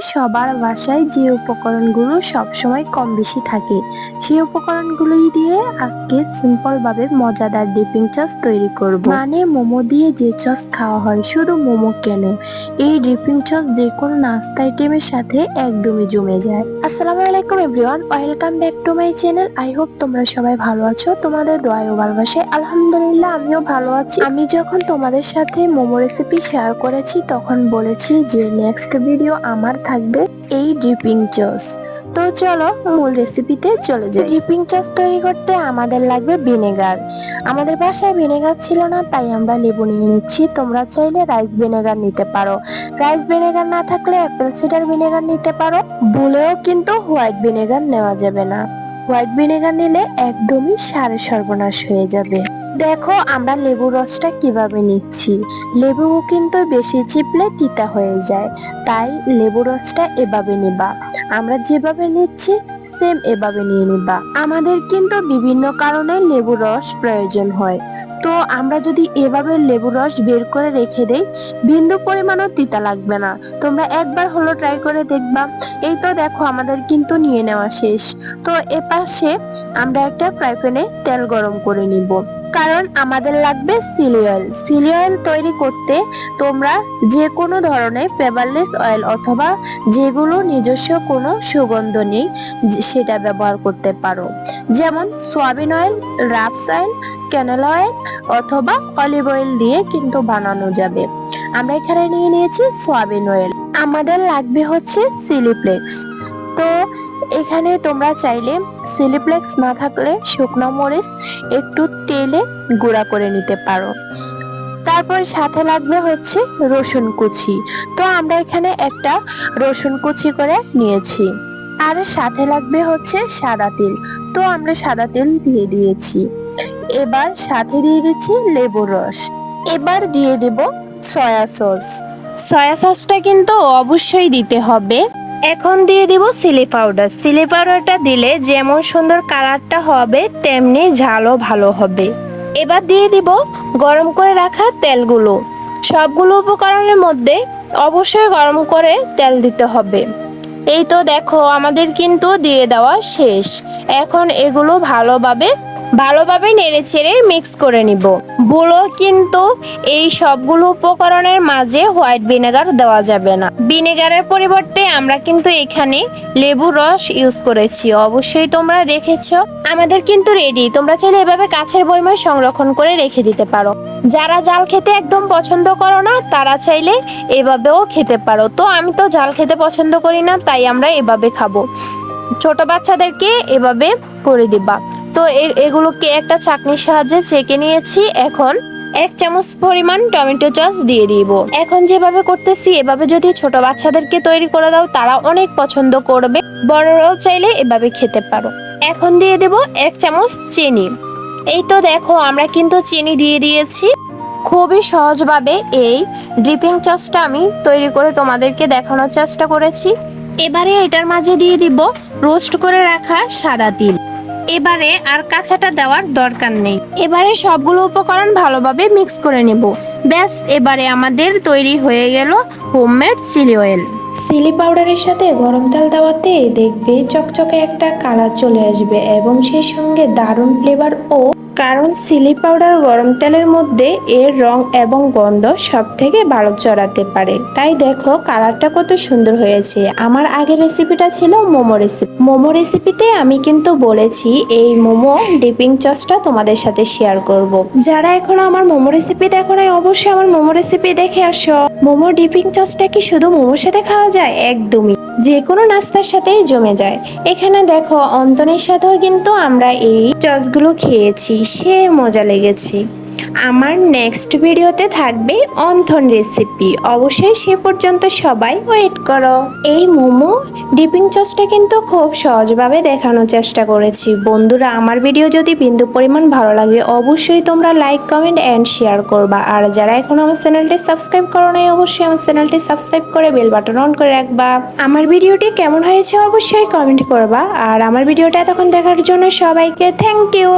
সবার বাসায় যে উপকরণগুলো সবসময় কম বেশি থাকে সেই উপকরণগুলোই দিয়ে আজকে সিম্পল ভাবে মজাদার ডিপিং সস তৈরি করব। মানে মোমো দিয়ে যে সস খাওয়া হয়, শুধু মোমো কেন, এই ডিপিং সস যে কোনো নাস্তা আইটেমের সাথে একদমই জমে যায়। আসসালামু আলাইকুম everyone, welcome back to my channel. I hope তোমরা সবাই ভালো আছো। তোমাদের দোয়া ও ভালোবাসায় আলহামদুলিল্লাহ আমিও ভালো আছি। আমি যখন তোমাদের সাথে মোমো রেসিপি শেয়ার করেছি তখন বলেছি যে নেক্সট ভিডিও আমার থাকবে এই ডিপিং সস। তো চলো মূল রেসিপিতে চলে যাই। ডিপিং সস তৈরি করতে আমাদের লাগবে ভিনেগার। আমাদের বাসায় ভিনেগার ছিল না, তাই আমরা লেবু নিয়ে নিচ্ছি। তোমরা চাইলে রাইস ভিনেগার নিতে পারো, রাইস ভিনেগার না থাকলে অ্যাপেল সিডার ভিনেগার নিতে পারো। ভুলেও কিন্তু হোয়াইট ভিনেগার নেওয়া যাবে না, হোয়াইট ভিনেগার নিলে একদমই সর্বনাশ হয়ে যাবে। দেখো আমরা লেবু রসটা কিভাবে নিচ্ছি। লেবু কিন্তু বেশি চিপলে তিতা হয়ে যায়, তাই লেবু রসটা এভাবে নিবা। আমরা যেভাবে নিচ্ছি সেম এভাবে নিয়ে নিবা। আমাদের কিন্তু বিভিন্ন কারণে লেবু রস প্রয়োজন হয়, তো আমরা যদি এভাবে লেবু রস বের করে রেখে দেই বিন্দু পরিমাণও তিতা লাগবে না। তোমরা একবার হলো ট্রাই করে দেখবা। এই তো দেখো আমাদের কিন্তু নিয়ে নেওয়া শেষ। তো এপাশে আমরা একটা ফ্রাই প্যানে তেল গরম করে নিব, কারণ আমাদের লাগবে চিলি অয়েল। চিলি অয়েল তৈরি করতে তোমরা যে কোনো ধরনের ফ্লেভারলেস অয়েল অথবা যেগুলো নিজস্ব কোনো সুগন্ধ নেই সেটা ব্যবহার করতে পারো, যেমন সয়াবিন অয়েল, রাপস অয়েল, ক্যানেল অয়েল অথবা অলিভ অয়েল দিয়ে কিন্তু বানানো যাবে। আমরা এখানে নিয়ে নিয়েছি সয়াবিন অয়েল। আমাদের লাগবে হচ্ছে চিলি ফ্লেক্স। তো এখানে তোমরা চাইলে চিলি ফ্লেক্স না থাকলে শুকনো মরিচ একটু তেলে গুঁড়া করে নিতে পারো। তারপর সাথে লাগবে হচ্ছে রসুন কুচি। তো আমরা এখানে একটা রসুন কুচি করে নিয়েছি। আর সাথে লাগবে হচ্ছে সাদা তেল। তো আমরা সাদা তেল দিয়ে দিয়েছি। এবার সাথে দিয়ে দিচ্ছি লেবুর রস। এবার দিয়ে দেব সয়া সস। সয়া সসটা কিন্তু অবশ্যই দিতে হবে। এখন দিয়ে দিব চিলি পাউডার। চিলি পাউডারটা দিলে যেমন সুন্দর কালারটা হবে তেমনি ঝালও ভালো হবে। এবার দিয়ে দিব গরম করে রাখা তেলগুলো। সবগুলো উপকরণের মধ্যে অবশ্যই গরম করে তেল দিতে হবে। এই তো দেখো আমাদের কিন্তু দিয়ে দেওয়া শেষ। এখন এগুলো ভালোভাবে নেড়ে চেড়ে মিক্স করে নিব। বলো কিন্তু এই সবগুলো উপকরণের মাঝে হোয়াইট ভিনেগার দেওয়া যাবে না। ভিনেগারের পরিবর্তে আমরা কিন্তু এখানে লেবুর রস ইউজ করেছি, অবশ্যই তোমরা দেখেছো। আমাদের কিন্তু রেডি। তোমরা চাইলে এভাবে কাঁচের বয়মে সংরক্ষণ করে রেখে দিতে পারো। যারা জাল খেতে একদম পছন্দ করো না তারা চাইলে এভাবেও খেতে পারো। তো আমি তো জাল খেতে পছন্দ করি না, তাই আমরা এভাবে খাবো। ছোট বাচ্চাদেরকে এভাবে করে দিবা। তো এগুলোকে একটা চাটনির সাহায্যে ছেঁকে নিয়েছি। এখন 1 চামচ পরিমাণ টমেটো সস দিয়ে দিব। এখন যেভাবে করতেছি এভাবে যদি ছোট বাচ্চাদেরকে তৈরি করে দাও তারা অনেক পছন্দ করবে। বড়রাও চাইলে এভাবে খেতে পারো। এখন দিয়ে দেব 1 চামচ চিনি। এই তো দেখো আমরা কিন্তু চিনি দিয়ে দিয়েছি। খুবই সহজভাবে এই ডিপিং সসটা আমি তৈরি করে তোমাদেরকে দেখানোর চেষ্টা করেছি। এবারে এটার মাঝে দিয়ে দিব রোস্ট করে রাখা সাদা তিল। এবারে আর কাঁচাটা দেওয়ার দরকার নেই। এবারে সবগুলো উপকরণ ভালোভাবে মিক্স করে নেব। ব্যাস, এবারে আমাদের তৈরি হয়ে গেল হোমমেড চিলি অয়েল। চিলি পাউডারের সাথে গরম তেল দেওয়াতে দেখবে চকচকে একটা কালার চলে আসবে এবং সেই সঙ্গে দারুণ ফ্লেভার। ও কারণ চিলি পাউডার গরম তেলের মধ্যে এর রং এবং গন্ধ সব থেকে ভালো চড়াতে পারে, তাই দেখো কালারটা কত সুন্দর হয়েছে। আমার আগের রেসিপিটা ছিল মোমো রেসিপি। মোমো রেসিপিতে আমি কিন্তু বলেছি এই মোমো ডিপিং সসটা তোমাদের সাথে শেয়ার করব। যারা এখনো আমার মোমো রেসিপি দেখো নাই অবশ্যই আমার মোমো রেসিপি দেখে আসো। মোমো ডিপিং সসটা কি শুধু মোমোর সাথে খাওয়া যায়? একদমই, যে কোনো নাস্তার সাথেই জমে যায়। এখানে দেখো অন্তনের সাথেও কিন্তু আমরা এই সসগুলো খেয়েছি, সে মজা লেগেছে। আমার নেক্সট ভিডিওতে থাকবে অন্থন রেসিপি, অবশ্যই সে পর্যন্ত সবাই ওয়েট করো। এই মোমো ডিপিং সসটা কিন্তু খুব সহজভাবে দেখানোর চেষ্টা করেছি। বন্ধুরা, আমার ভিডিও যদি বিন্দু পরিমাণ ভালো লাগে অবশ্যই তোমরা লাইক, কমেন্ট এন্ড শেয়ার করবা। আর যারা এখন আমার চ্যানেলটি সাবস্ক্রাইব করো নাই অবশ্যই আমার চ্যানেলটি সাবস্ক্রাইব করে বেল বাটন অন করে রাখবা। আমার ভিডিওটি কেমন হয়েছে অবশ্যই কমেন্ট করবা। আর আমার ভিডিওটা এতক্ষণ দেখার জন্য সবাইকে থ্যাংক ইউ।